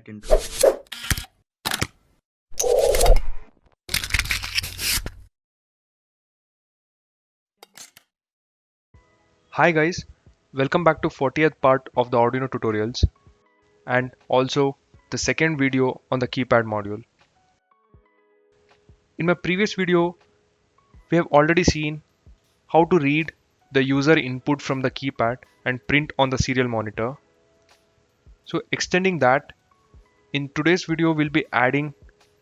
that intro. Hi guys, welcome back to 40th part of the Arduino tutorials and also the second video on the keypad module. In my previous video, we have already seen how to read the user input from the keypad and print on the serial monitor. So extending that, in today's video we'll be adding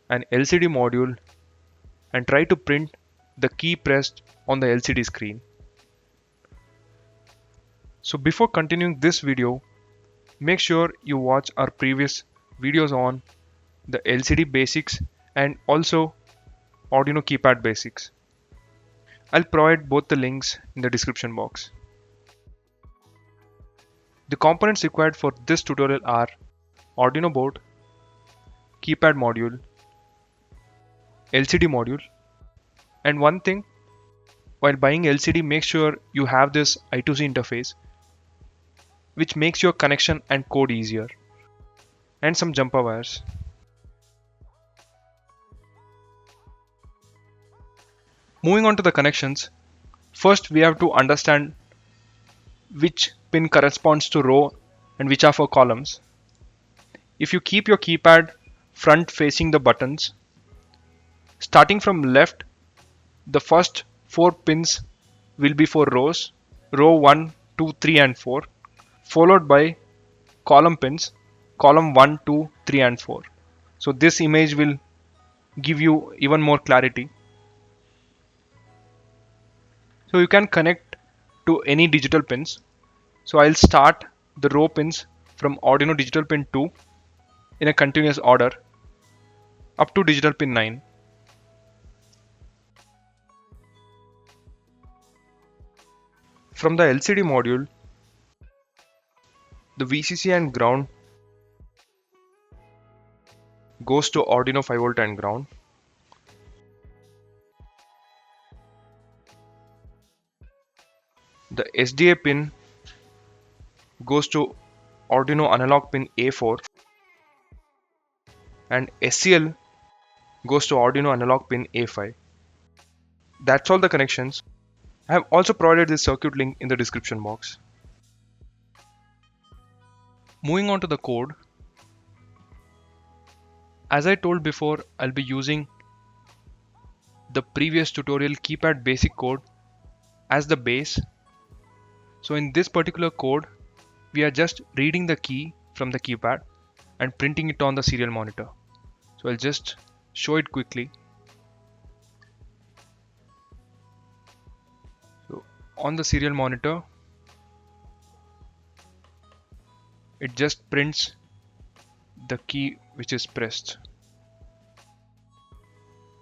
an LCD module and try to print the key pressed on the LCD screen. So before continuing this video, make sure you watch our previous videos on the LCD basics and also Arduino keypad basics. I'll provide both the links in the description box. The components required for this tutorial are Arduino board, keypad module, LCD module, and one thing, while buying LCD, make sure you have this I2C interface which makes your connection and code easier, and some jumper wires. Moving on to the connections, first we have to understand which pin corresponds to row and which are for columns. If you keep your keypad front facing the buttons, starting from left, the first 4 pins will be for rows, row 1, 2, 3 and 4, followed by column pins, column 1, 2, 3 and 4. So this image will give you even more clarity. So you can connect to any digital pins. So I'll start the row pins from Arduino digital pin 2 in a continuous order up to digital pin 9. From the LCD module, the VCC and ground goes to Arduino 5V and ground. The SDA pin goes to Arduino analog pin A4 and SCL goes to Arduino analog pin A5. That's all the connections. I have also provided this circuit link in the description box. Moving on to the code. As I told before, I'll be using the previous tutorial keypad basic code as the base. So in this particular code, we are just reading the key from the keypad and printing it on the serial monitor. So I'll just show it quickly. So on the serial monitor, it just prints the key which is pressed.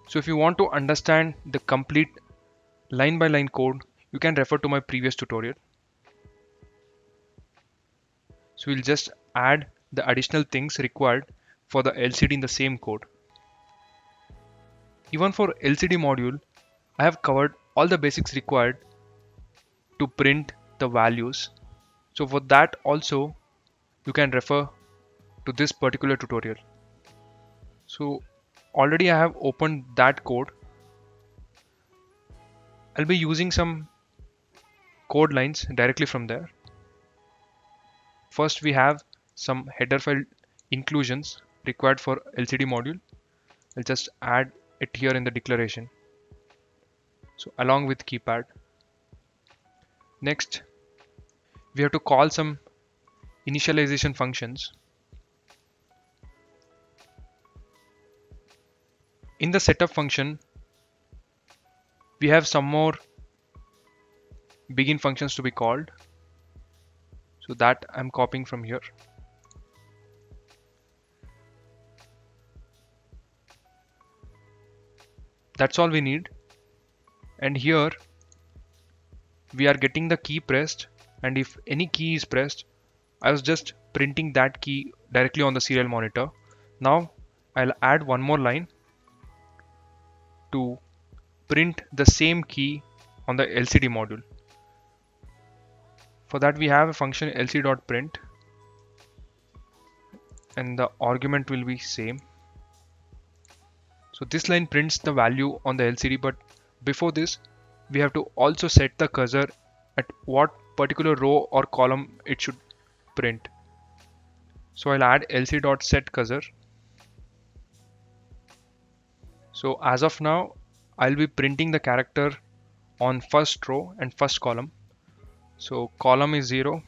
So if you want to understand the complete line by line code, you can refer to my previous tutorial. So we'll just add the additional things required for the LCD in the same code. Even for LCD module, I have covered all the basics required to print the values. So for that also, you can refer to this particular tutorial. So already I have opened that code. I'll be using some code lines directly from there. First we have some header file inclusions required for LCD module. I'll just add it here in the declaration. So along with keypad. Next, we have to call some initialization functions. In the setup function, we have some more begin functions to be called. So that I'm copying from here. That's all we need. And here we are getting the key pressed, and if any key is pressed, I was just printing that key directly on the serial monitor. Now I'll add one more line to print the same key on the LCD module. For that we have a function lc.print. and the argument will be same. So this line prints the value on the LCD, but before this, we have to also set the cursor at what particular row or column it should print. So I'll add lc.setCursor. So as of now, I'll be printing the character on first row and first column. So column is 0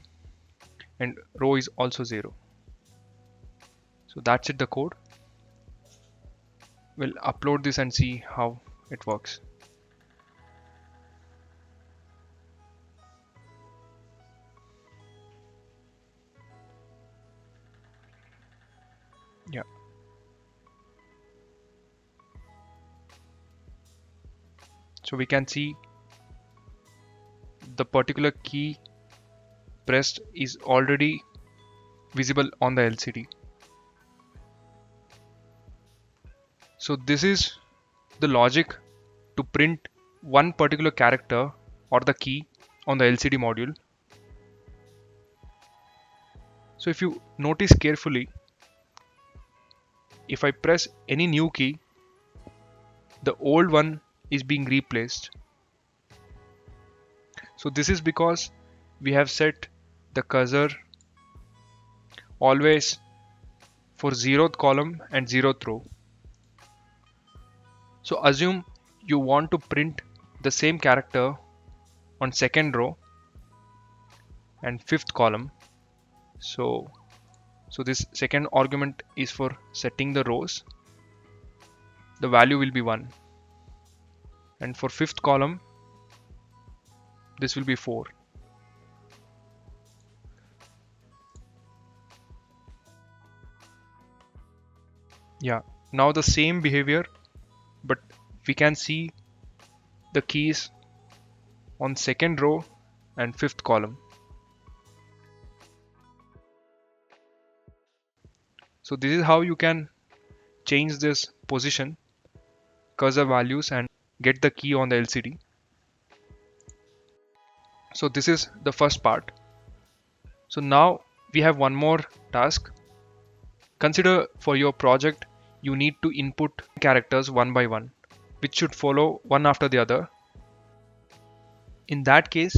and row is also 0. So that's it, the code. We'll upload this and see how it works. Yeah. So we can see the particular key pressed is already visible on the LCD. So this is the logic to print one particular character or the key on the LCD module. So if you notice carefully, if I press any new key, the old one is being replaced. So this is because we have set the cursor always for 0th column and 0th row. So assume you want to print the same character on 2nd row and 5th column. So this second argument is for setting the rows. The value will be 1. And for 5th column, this will be 4. Yeah, now the same behavior, but we can see the keys on 2nd row and 5th column. So this is how you can change this position, cursor values, and get the key on the LCD. So this is the first part. So now we have one more task. Consider for your project, you need to input characters one by one, which should follow one after the other. In that case,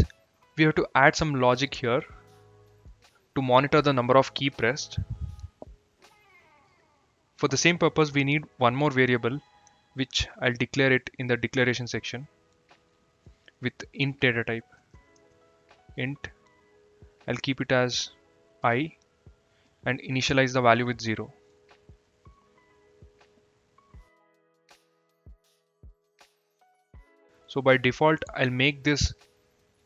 we have to add some logic here to monitor the number of key pressed. For the same purpose, we need one more variable, which I'll declare it in the declaration section with int data type. Int, I'll keep it as I and initialize the value with 0. So by default, I'll make this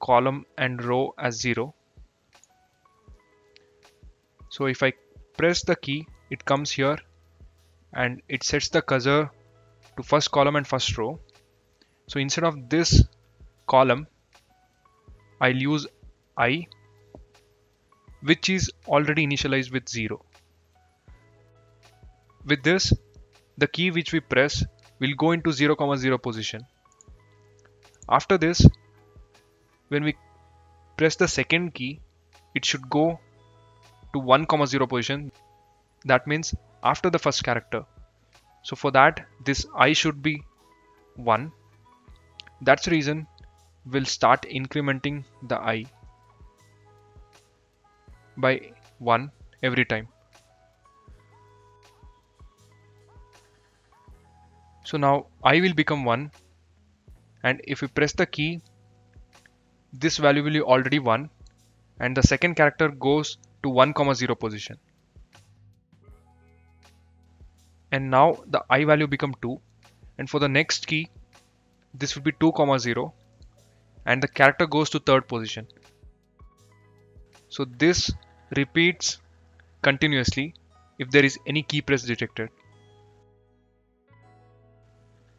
column and row as 0. So if I press the key, it comes here and it sets the cursor to first column and first row. So instead of this column, I'll use I, which is already initialized with 0. With this, the key which we press will go into 0, 0 position. After this, when we press the second key, it should go to 1, 0 position. That means after the first character. So for that, this I should be 1. That's the reason we'll start incrementing the I by 1 every time. So now I will become 1, and if we press the key, this value will be already 1, and the second character goes to 1, 0 position. And now the I value become 2, and for the next key, this will be 2, 0, and the character goes to 3rd position. So this repeats continuously if there is any key press detected.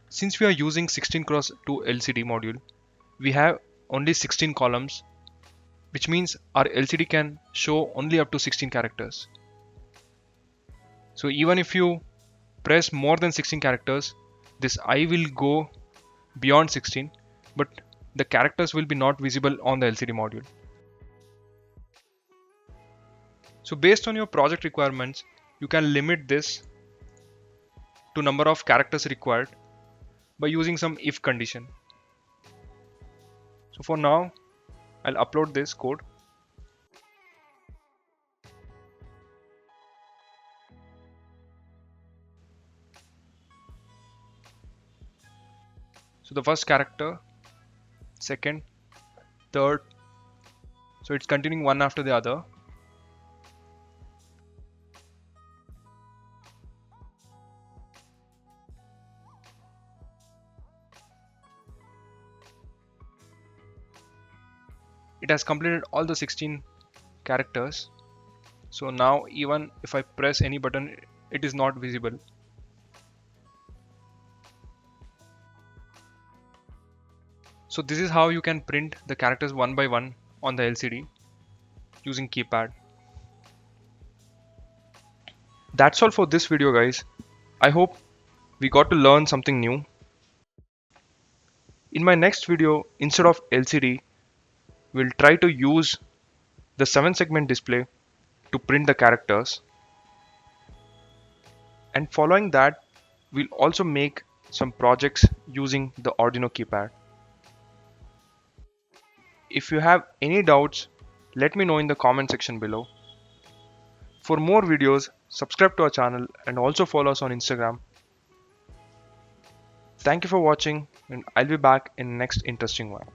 Since we are using 16x2 LCD module, we have only 16 columns, which means our LCD can show only up to 16 characters. So even if you press more than 16 characters, this I will go beyond 16, but the characters will be not visible on the LCD module. So based on your project requirements, you can limit this to number of characters required by using some if condition. So for now, I'll upload this code. So the first character, second, third, so it's continuing one after the other. It has completed all the 16 characters. So now even if I press any button, it is not visible. So this is how you can print the characters one by one on the LCD using keypad. That's all for this video, guys. I hope we got to learn something new. In my next video, instead of LCD, we'll try to use the 7-segment display to print the characters. And following that, we'll also make some projects using the Arduino keypad. If you have any doubts, let me know in the comment section below. For more videos, subscribe to our channel and also follow us on Instagram. Thank you for watching, and I'll be back in next interesting one.